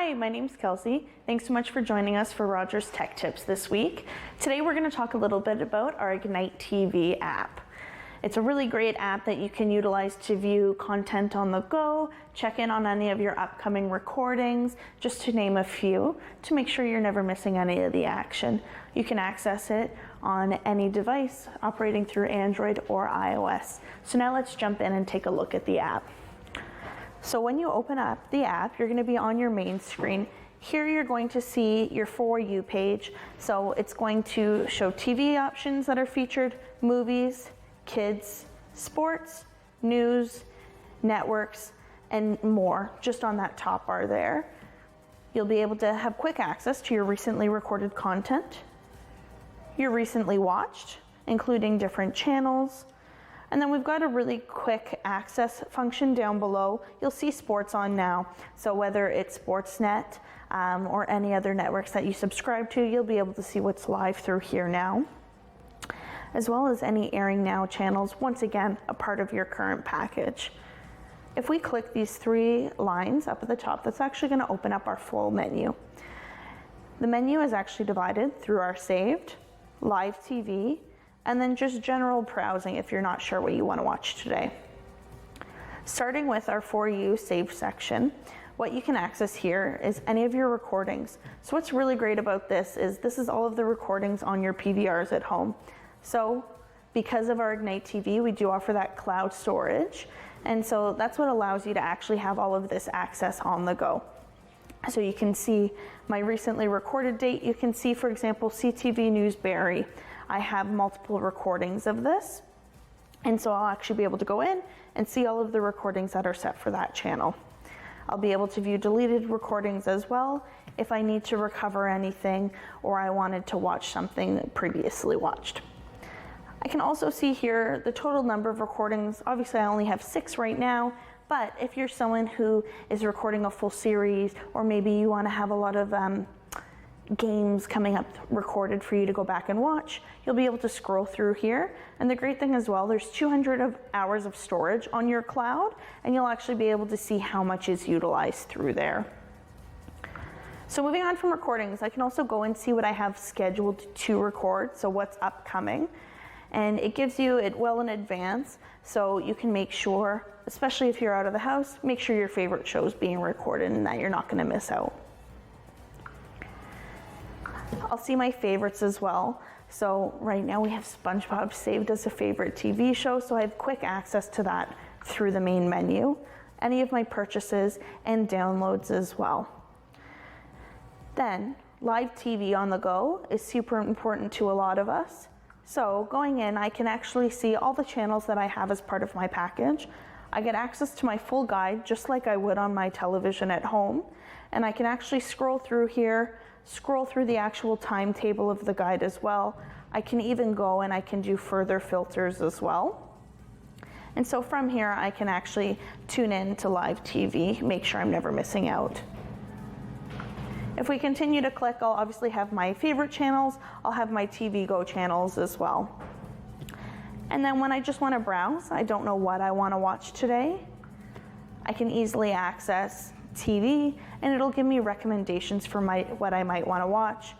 Hi, my name's Kelsey. Thanks so much for joining us for Rogers Tech Tips this week. Today we're going to talk a little bit about our Ignite TV app. It's a really great app that you can utilize to view content on the go, check in on any of your upcoming recordings, just to name a few, to make sure you're never missing any of the action. You can access it on any device operating through Android or iOS. So now let's jump in and take a look at the app. So when you open up the app, you're going to be on your main screen. Here you're going to see your For You page. So it's going to show TV options that are featured, movies, kids, sports, news, networks, and more, just on that top bar there. You'll be able to have quick access to your recently recorded content, your recently watched, including different channels. And then we've got a really quick access function down below. You'll see sports on now. So whether it's Sportsnet or any other networks that you subscribe to, you'll be able to see what's live through here now, as well as any airing now channels, once again, a part of your current package. If we click these three lines up at the top, that's actually going to open up our full menu. The menu is actually divided through our saved, live TV, and then just general browsing if you're not sure what you want to watch today. Starting with our For You saved section, what you can access here is any of your recordings. So what's really great about this is all of the recordings on your PVRs at home. So because of our Ignite TV, we do offer that cloud storage. And so that's what allows you to actually have all of this access on the go. So you can see my recently recorded date. You can see, for example, CTV News Barrie. I have multiple recordings of this. And so I'll actually be able to go in and see all of the recordings that are set for that channel. I'll be able to view deleted recordings as well if I need to recover anything or I wanted to watch something previously watched. I can also see here the total number of recordings. Obviously I only have 6 right now, but if you're someone who is recording a full series, or maybe you want to have a lot of games coming up recorded for you to go back and watch, you'll be able to scroll through here. And the great thing as well, there's 200 hours of storage on your cloud, and you'll actually be able to see how much is utilized through there. So moving on from recordings, I can also go and see what I have scheduled to record, so what's upcoming. And it gives you it well in advance, so you can make sure, especially if you're out of the house, make sure your favorite show is being recorded and that you're not going to miss out. I'll see my favorites as well. So right now we have SpongeBob saved as a favorite TV show, so I have quick access to that through the main menu. Any of my purchases and downloads as well. Then, live TV on the go is super important to a lot of us. So going in, I can actually see all the channels that I have as part of my package. I get access to my full guide just like I would on my television at home. And I can actually scroll through here, scroll through the actual timetable of the guide as well. I can even go and I can do further filters as well. And so from here, I can actually tune in to live TV, make sure I'm never missing out. If we continue to click, I'll obviously have my favorite channels. I'll have my TV Go channels as well. And then when I just want to browse, I don't know what I want to watch today, I can easily access TV and it'll give me recommendations for what I might want to watch.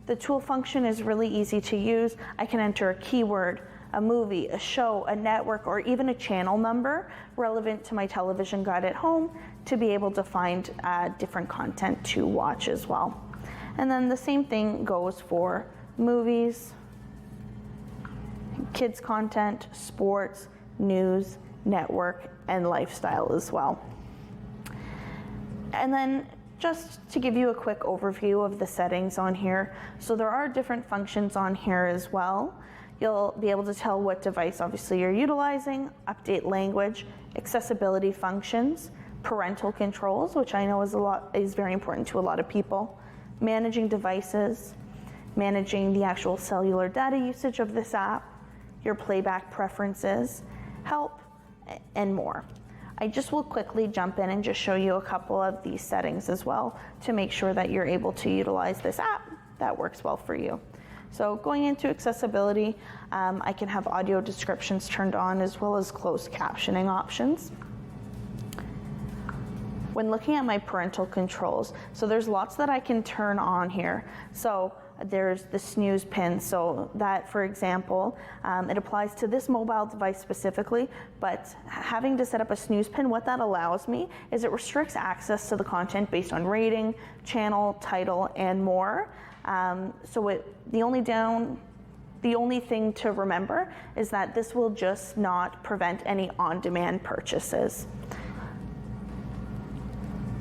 The tool function is really easy to use. I can enter a keyword, a movie, a show, a network, or even a channel number relevant to my television guide at home to be able to find different content to watch as well. And then the same thing goes for movies, kids content, sports, news, network, and lifestyle as well. And then just to give you a quick overview of the settings on here. So there are different functions on here as well. You'll be able to tell what device obviously you're utilizing, update language, accessibility functions, parental controls, which I know is very important to a lot of people, managing devices, managing the actual cellular data usage of this app, your playback preferences, help, and more. I just will quickly jump in and just show you a couple of these settings as well to make sure that you're able to utilize this app that works well for you. So going into accessibility, I can have audio descriptions turned on as well as closed captioning options. when looking at my parental controls, so there's lots that I can turn on here. So there's the snooze pin, so that, for example, it applies to this mobile device specifically, but having to set up a snooze pin, what that allows me is it restricts access to the content based on rating, channel, title, and more. The only thing to remember is that this will just not prevent any on-demand purchases.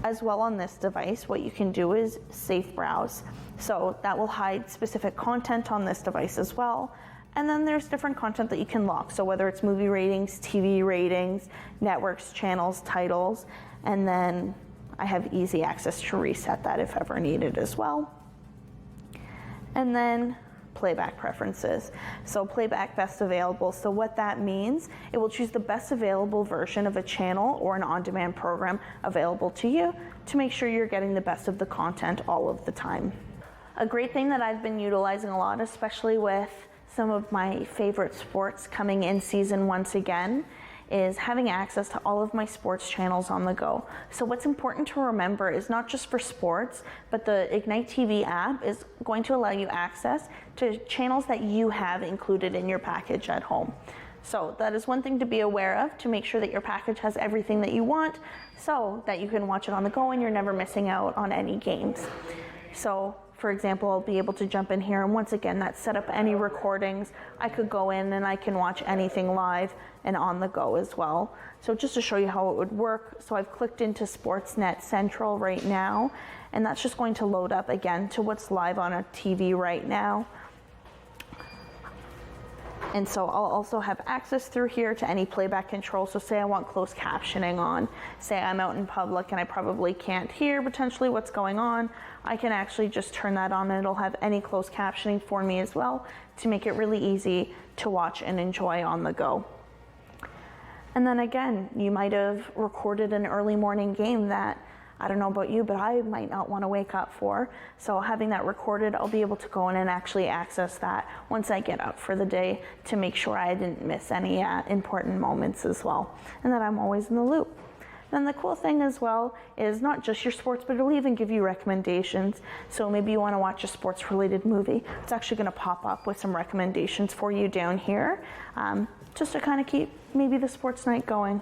As well, on this device, what you can do is safe browse. So that will hide specific content on this device as well. And then there's different content that you can lock. So whether it's movie ratings, TV ratings, networks, channels, titles, and then I have easy access to reset that if ever needed as well. And then playback preferences. So playback best available. So what that means, it will choose the best available version of a channel or an on-demand program available to you to make sure you're getting the best of the content all of the time. A great thing that I've been utilizing a lot, especially with some of my favorite sports coming in season once again, is having access to all of my sports channels on the go. So what's important to remember is not just for sports, but the Ignite TV app is going to allow you access to channels that you have included in your package at home. So that is one thing to be aware of, to make sure that your package has everything that you want so that you can watch it on the go and you're never missing out on any games. So for example, I'll be able to jump in here and once again, that set up any recordings. I could go in and I can watch anything live and on the go as well. So just to show you how it would work, so I've clicked into Sportsnet Central right now, and that's just going to load up again to what's live on a TV right now. And so I'll also have access through here to any playback control. So say I want closed captioning on, say I'm out in public and I probably can't hear potentially what's going on, I can actually just turn that on and it'll have any closed captioning for me as well to make it really easy to watch and enjoy on the go. And then again, you might have recorded an early morning game that, I don't know about you, but I might not want to wake up for. So having that recorded, I'll be able to go in and actually access that once I get up for the day to make sure I didn't miss any important moments as well, and that I'm always in the loop. Then the cool thing as well is not just your sports, but it'll even give you recommendations. So maybe you want to watch a sports related movie. It's actually going to pop up with some recommendations for you down here, just to kind of keep maybe the sports night going.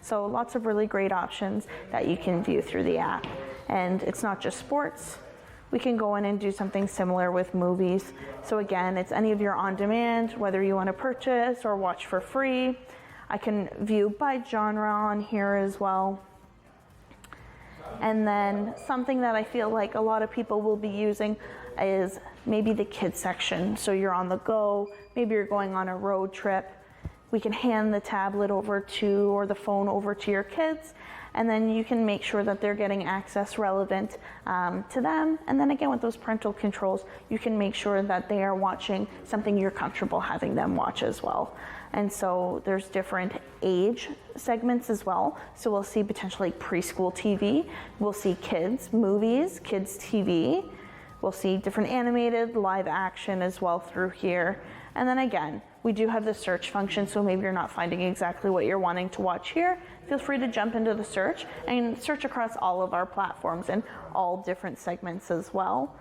So lots of really great options that you can view through the app. And it's not just sports. We can go in and do something similar with movies. So again, it's any of your on-demand, whether you want to purchase or watch for free. I can view by genre on here as well. And then something that I feel like a lot of people will be using is maybe the kids section. So you're on the go, maybe you're going on a road trip. We can hand the tablet over to, or the phone over to your kids, and then you can make sure that they're getting access relevant to them. And then again, with those parental controls, you can make sure that they are watching something you're comfortable having them watch as well. And so there's different age segments as well. So we'll see potentially preschool TV, we'll see kids movies, kids TV, we'll see different animated, live action as well through here. And then again, we do have the search function, so maybe you're not finding exactly what you're wanting to watch here. Feel free to jump into the search and search across all of our platforms and all different segments as well.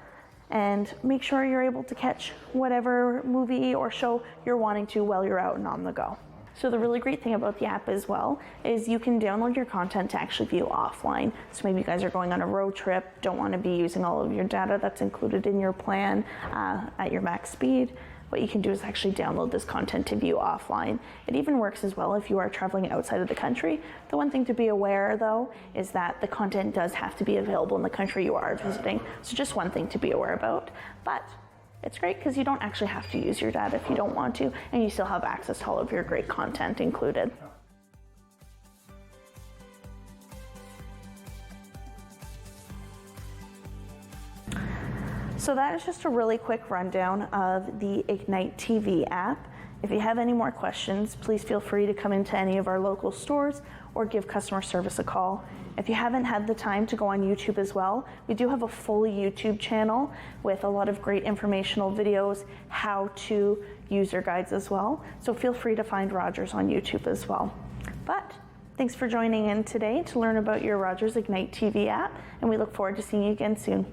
And make sure you're able to catch whatever movie or show you're wanting to while you're out and on the go. So the really great thing about the app as well is you can download your content to actually view offline. So maybe you guys are going on a road trip, don't want to be using all of your data that's included in your plan at your max speed. What you can do is actually download this content to view offline. It even works as well if you are traveling outside of the country. The one thing to be aware though is that the content does have to be available in the country you are visiting. So just one thing to be aware about. But it's great because you don't actually have to use your data if you don't want to, and you still have access to all of your great content included. So that is just a really quick rundown of the Ignite TV app. If you have any more questions, please feel free to come into any of our local stores or give customer service a call. If you haven't had the time to go on YouTube as well, we do have a full YouTube channel with a lot of great informational videos, how-to user guides as well. So feel free to find Rogers on YouTube as well. But Thanks for joining in today to learn about your Rogers Ignite TV app, and we look forward to seeing you again soon.